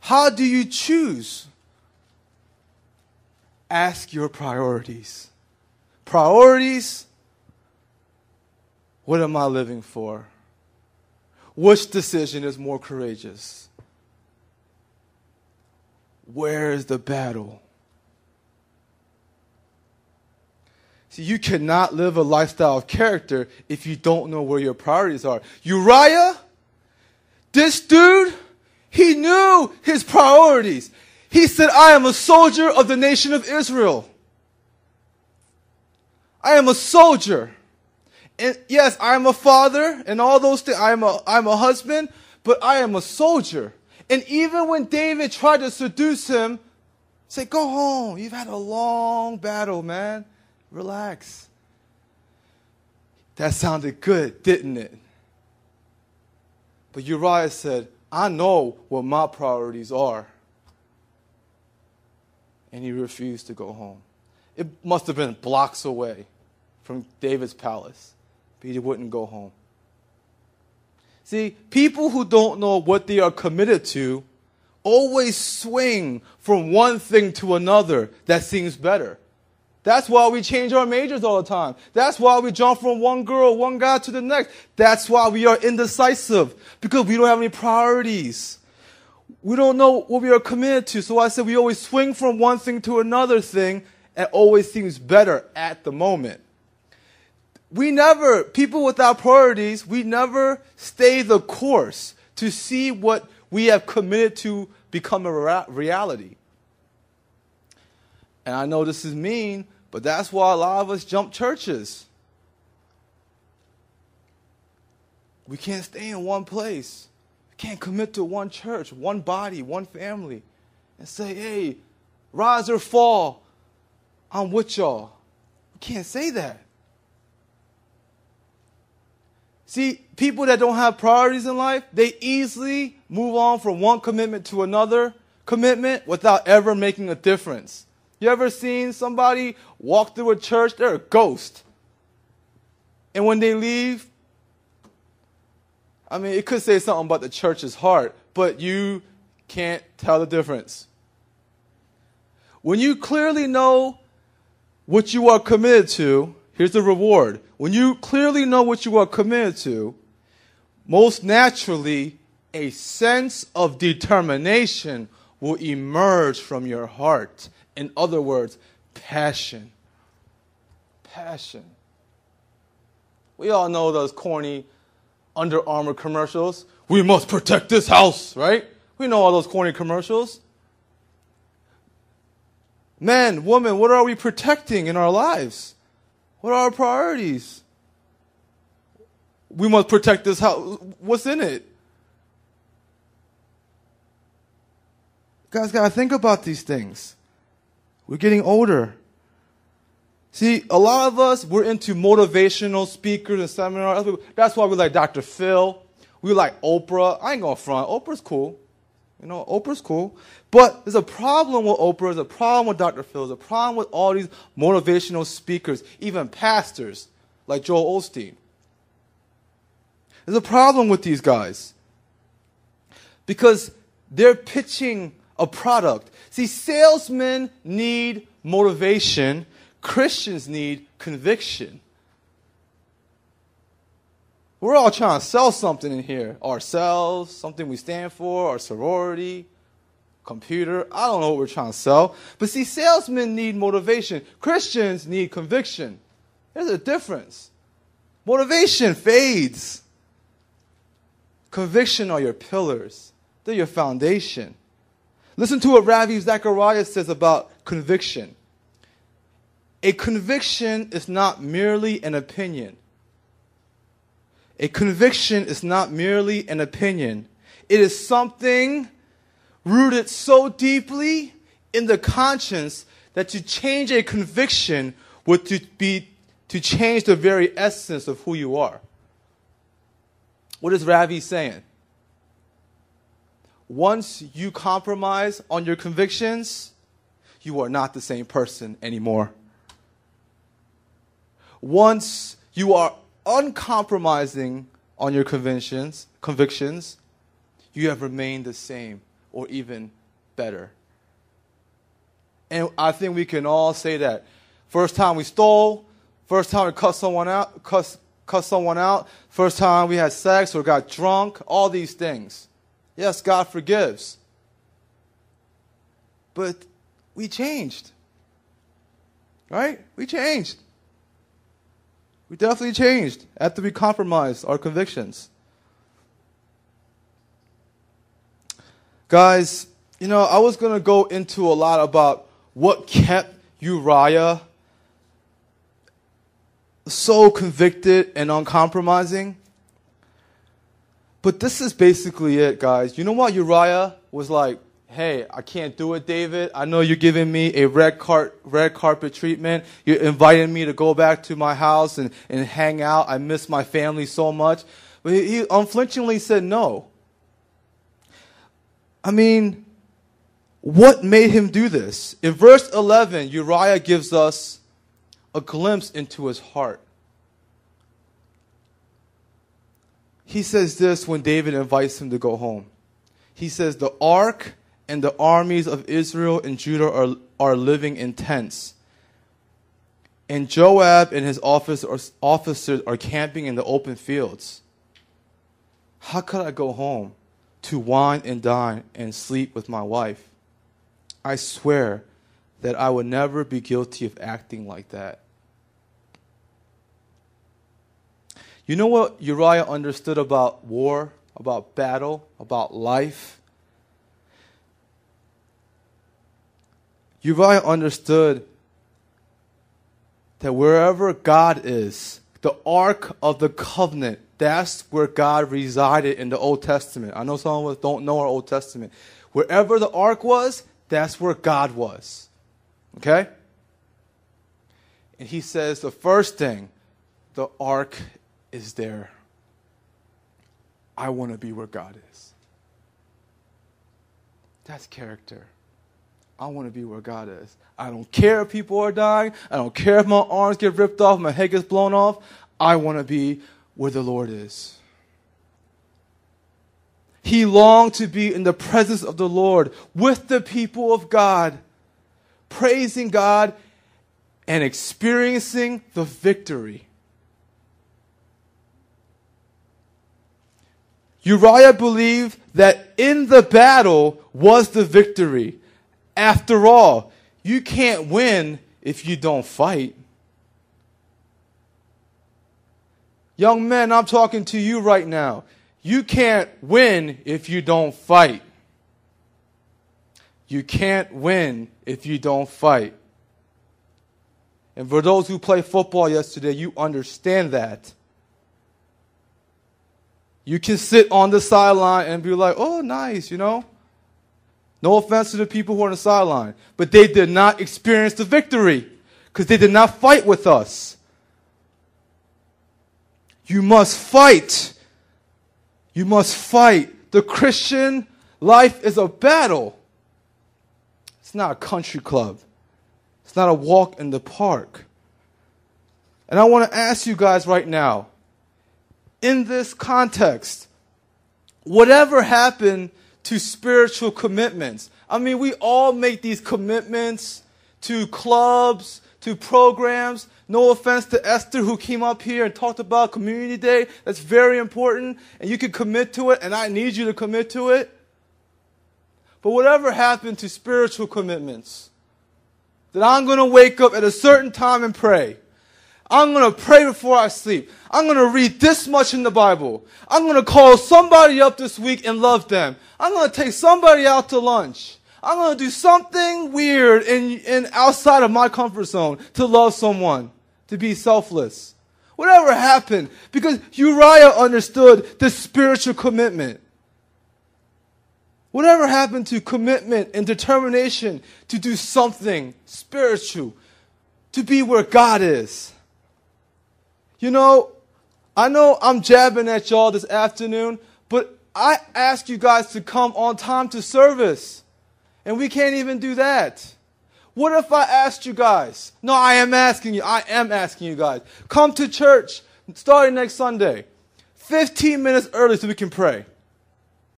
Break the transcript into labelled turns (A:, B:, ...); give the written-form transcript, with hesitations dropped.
A: How do you choose? Ask your priorities. Priorities? What am I living for? Which decision is more courageous? Where is the battle? See, you cannot live a lifestyle of character if you don't know where your priorities are. Uriah, this dude, he knew his priorities. He said, I am a soldier of the nation of Israel. I am a soldier. And yes, I am a father and all those things. I'm a husband, but I am a soldier. And even when David tried to seduce him, say, go home. You've had a long battle, man. Relax. That sounded good, didn't it? But Uriah said, I know what my priorities are. And he refused to go home. It must have been blocks away from David's palace. But he wouldn't go home. See, people who don't know what they are committed to always swing from one thing to another that seems better. That's why we change our majors all the time. That's why we jump from one girl, one guy to the next. That's why we are indecisive, because we don't have any priorities. We don't know what we are committed to. So I said we always swing from one thing to another thing, and it always seems better at the moment. People without priorities, we never stay the course to see what we have committed to become a reality. And I know this is mean, but that's why a lot of us jump churches. We can't stay in one place. We can't commit to one church, one body, one family, and say, hey, rise or fall, I'm with y'all. We can't say that. See, people that don't have priorities in life, they easily move on from one commitment to another commitment without ever making a difference. You ever seen somebody walk through a church? They're a ghost. And when they leave, I mean, it could say something about the church's heart, but you can't tell the difference. When you clearly know what you are committed to, here's the reward. When you clearly know what you are committed to, most naturally, a sense of determination will emerge from your heart. In other words, passion. Passion. We all know those corny Under Armour commercials. We must protect this house, right? We know all those corny commercials. Men, women, what are we protecting in our lives? What are our priorities? We must protect this house. What's in it? You guys got to think about these things. We're getting older. See, a lot of us, we're into motivational speakers and seminars. That's why we like Dr. Phil. We like Oprah. I ain't going to front. Oprah's cool. You know, Oprah's cool. But there's a problem with Oprah. There's a problem with Dr. Phil. There's a problem with all these motivational speakers, even pastors like Joel Osteen. There's a problem with these guys because they're pitching a product. See, salesmen need motivation. Christians need conviction. We're all trying to sell something in here. Ourselves, something we stand for, our sorority, computer. I don't know what we're trying to sell. But see, salesmen need motivation. Christians need conviction. There's a difference. Motivation fades. Conviction are your pillars. They're your foundation. Listen to what Ravi Zacharias says about conviction. A conviction is not merely an opinion. A conviction is not merely an opinion. It is something rooted so deeply in the conscience that to change a conviction would be to change the very essence of who you are. What is Ravi saying? Once you compromise on your convictions, you are not the same person anymore. Once you are uncompromising on your convictions, you have remained the same. or even better. And I think we can all say that. First time we stole, first time we cussed someone out, first time we had sex or got drunk, all these things. Yes, God forgives. But we changed. Right? We changed. We definitely changed after we compromised our convictions. Guys, I was going to go into a lot about what kept Uriah so convicted and uncompromising. But this is basically it, guys. You know what Uriah was like? Hey, I can't do it, David. I know you're giving me a red carpet treatment. You're inviting me to go back to my house and hang out. I miss my family so much. But he unflinchingly said no. I mean, what made him do this? In verse 11, Uriah gives us a glimpse into his heart. He says this when David invites him to go home. He says, the ark and the armies of Israel and Judah are living in tents. And Joab and his officers are camping in the open fields. How could I go home to wine and dine and sleep with my wife? I swear that I would never be guilty of acting like that. You know what Uriah understood about war, about battle, about life? Uriah understood that wherever God is, the Ark of the Covenant, that's where God resided in the Old Testament. I know some of us don't know our Old Testament. Wherever the Ark was, that's where God was. Okay? And he says the first thing, the Ark is there. I want to be where God is. That's character. I want to be where God is. I don't care if people are dying. I don't care if my arms get ripped off, my head gets blown off. I want to be where the Lord is. He longed to be in the presence of the Lord with the people of God, praising God and experiencing the victory. Uriah believed that in the battle was the victory. After all, you can't win if you don't fight. Young men, I'm talking to you right now. You can't win if you don't fight. You can't win if you don't fight. And for those who played football yesterday, you understand that. You can sit on the sideline and be like, oh, nice, No offense to the people who are on the sideline. But they did not experience the victory because they did not fight with us. You must fight. You must fight. The Christian life is a battle. It's not a country club. It's not a walk in the park. And I want to ask you guys right now, in this context, whatever happened to spiritual commitments? I mean, we all make these commitments to clubs, to programs. No offense to Esther, who came up here and talked about Community Day. That's very important, and you can commit to it, and I need you to commit to it. But whatever happened to spiritual commitments? That I'm going to wake up at a certain time and pray. I'm going to pray before I sleep. I'm going to read this much in the Bible. I'm going to call somebody up this week and love them. I'm going to take somebody out to lunch. I'm going to do something weird and outside of my comfort zone to love someone, to be selfless. Whatever happened, because Uriah understood the spiritual commitment. Whatever happened to commitment and determination to do something spiritual, to be where God is? I know I'm jabbing at y'all this afternoon, but I asked you guys to come on time to service, and we can't even do that. What if I asked you guys? No, I am asking you guys. Come to church starting next Sunday, 15 minutes early so we can pray.